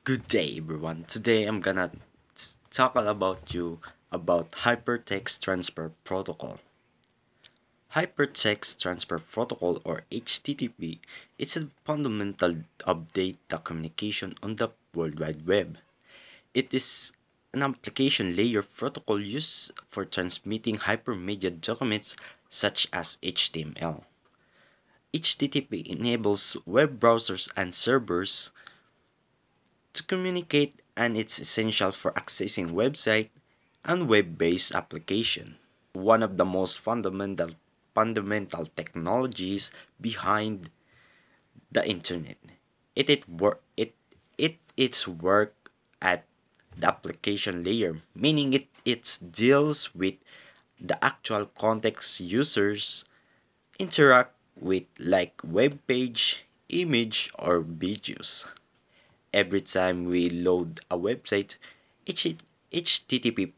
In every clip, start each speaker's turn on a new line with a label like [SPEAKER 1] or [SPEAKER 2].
[SPEAKER 1] Good day, everyone. Today I'm gonna talk about Hypertext Transfer Protocol. Hypertext Transfer Protocol, or HTTP, is a fundamental of data communication on the World Wide Web. It is an application layer protocol used for transmitting hypermedia documents such as HTML. HTTP enables web browsers and servers to communicate, and it's essential for accessing website and web-based application. One of the most fundamental technologies behind the internet. Its work at the application layer, meaning it deals with the actual context users interact with, like web page, image, or videos. Every time we load a website, HTTP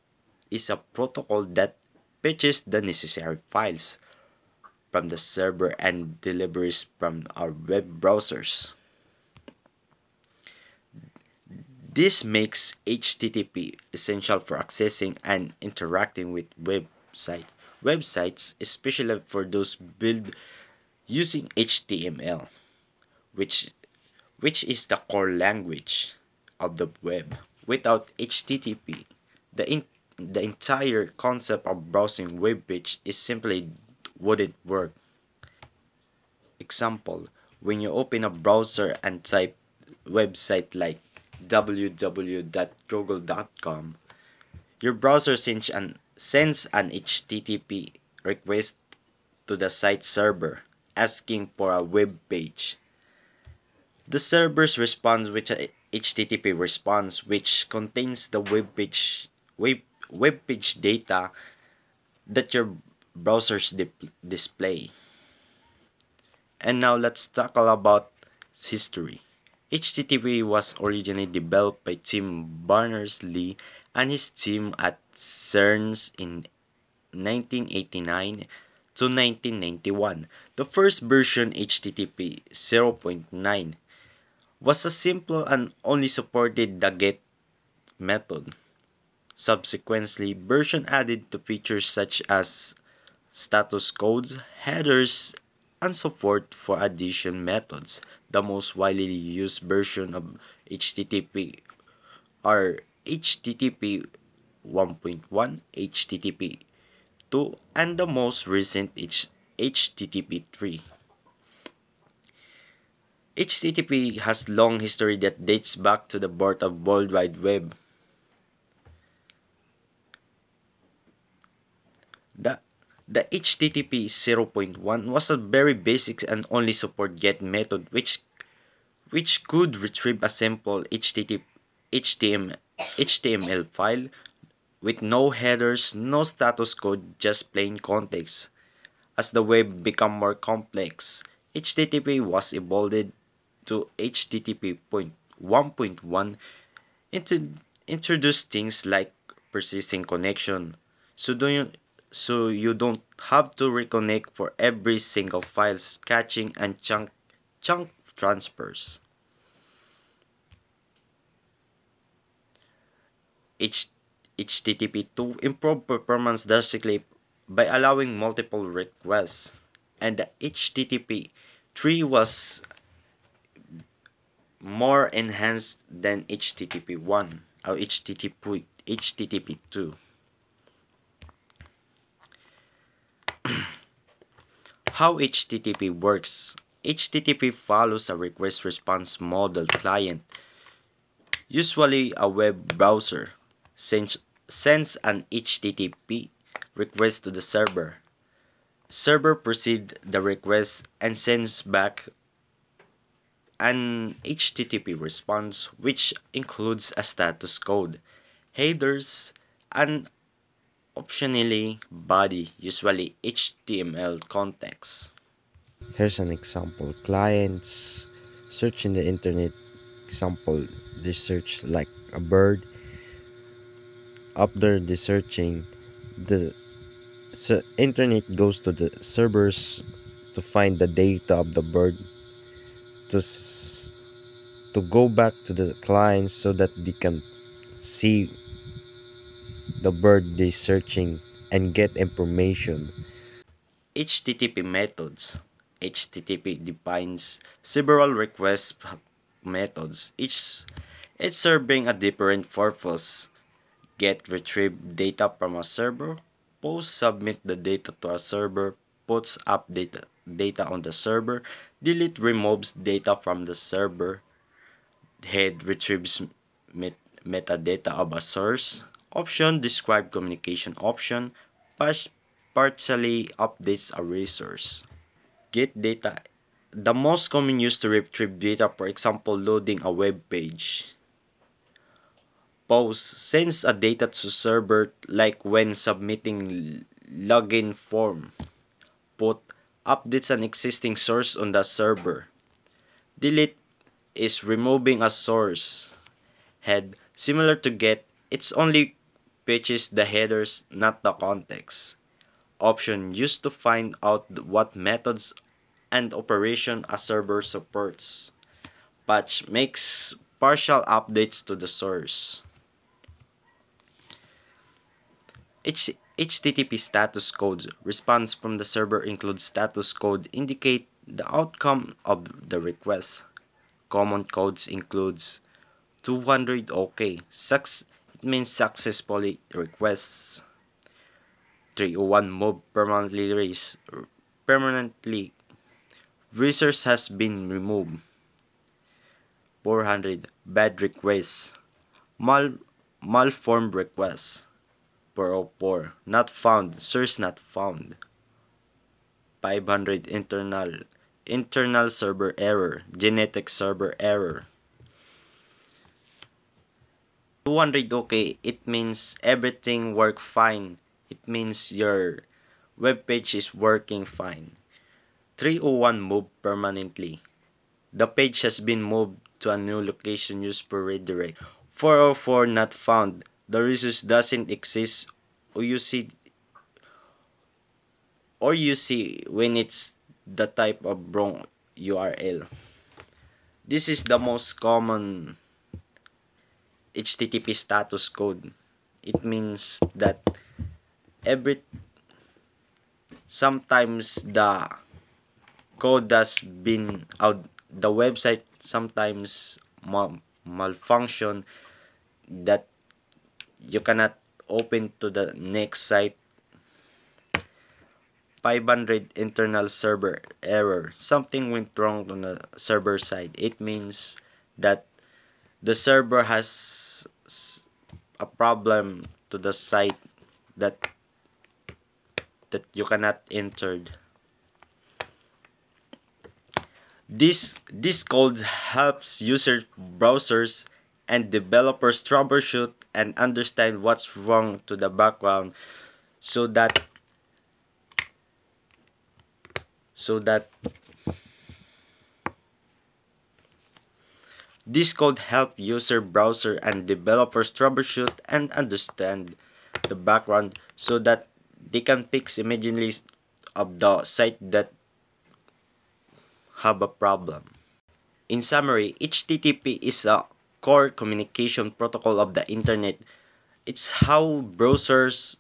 [SPEAKER 1] is a protocol that fetches the necessary files from the server and delivers from our web browsers. This makes HTTP essential for accessing and interacting with websites, especially for those built using HTML, which which is the core language of the web. Without HTTP, the entire concept of browsing web page is simply wouldn't work. Example, when you open a browser and type website like www.google.com, your browser sends an HTTP request to the site server asking for a web page. The servers respond with a HTTP response, which contains the web page data that your browsers display. And now let's talk about history. HTTP was originally developed by Tim Berners-Lee and his team at CERN in 1989 to 1991. The first version, HTTP 0.9, was a simple and only supported the GET method. Subsequently, version added to features such as status codes, headers, and support for addition methods. The most widely used version of HTTP are HTTP 1.1, HTTP 2, and the most recent HTTP 3. HTTP has long history that dates back to the birth of World Wide Web. The the HTTP 0.1 was a very basic and only support GET method, which could retrieve a simple HTML file with no headers, no status code, just plain context. As the web became more complex, HTTP was evolved to HTTP 1.1, introduced things like persisting connection, so you don't have to reconnect for every single files caching and chunk transfers. HTTP 2 improved performance drastically by allowing multiple requests, and the HTTP 3 was more enhanced than HTTP 1 or HTTP 2. How HTTP works. HTTP follows a request response model. Client, usually a web browser, sends an HTTP request to the server. Server proceeds the request and sends back an HTTP response, which includes a status code, headers, and optionally body, usually HTML context. Here's an example. Clients search in the internet. Example, they search like a bird. After the searching, the internet goes to the servers to find the data of the bird to
[SPEAKER 2] to go back to the clients so that they can see the bird they searching and get information.
[SPEAKER 1] HTTP methods. HTTP defines several request methods, each serving a different purpose. Get retrieve data from a server, post submit the data to a server, puts update data on the server, delete removes data from the server, head retrieves metadata of a source, option describe communication option, partially updates a resource. Get data. The most common use to retrieve data, for example, loading a web page. Post sends a data to server like when submitting login form. Put updates an existing source on the server. Delete is removing a source. Head similar to get, it's only fetches the headers, not the context. Option used to find out what methods and operation a server supports. Patch makes partial updates to the source. HTTP status code response from the server includes status code indicate the outcome of the request. Common codes includes 200 OK, it means successfully requests. 301 move permanently resource has been removed. 400 bad requests, malformed requests. 404 not found, source not found. 500 internal server error, genetic server error. 200 okay, it means everything work fine. It means your web page is working fine. 301 move permanently. The page has been moved to a new location used for redirect. 404 not found. The resource doesn't exist, or you see when it's the type of wrong URL. This is the most common HTTP status code. It means that sometimes the code has been out, the website sometimes malfunction, that you cannot open to the next site. 500 internal server error, something went wrong on the server side. It means that the server has a problem to the site that you cannot enter. This code helps user browsers and developers troubleshoot and understand what's wrong to the background, so that this code help user browser and developers troubleshoot and understand the background, so that they can fix immediately of the site that have a problem. In summary, HTTP is a core communication protocol of the internet. It's how browsers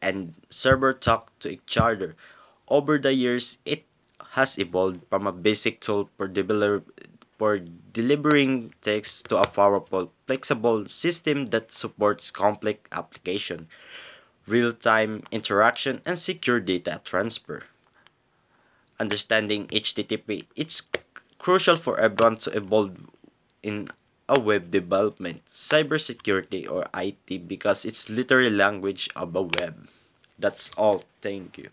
[SPEAKER 1] and server talk to each other. Over the years, it has evolved from a basic tool for delivering text to a powerful, flexible system that supports complex application, real-time interaction, and secure data transfer. Understanding HTTP, it's crucial for everyone to evolve in a web development, cybersecurity, or IT, because it's literally language of a web. That's all. Thank you.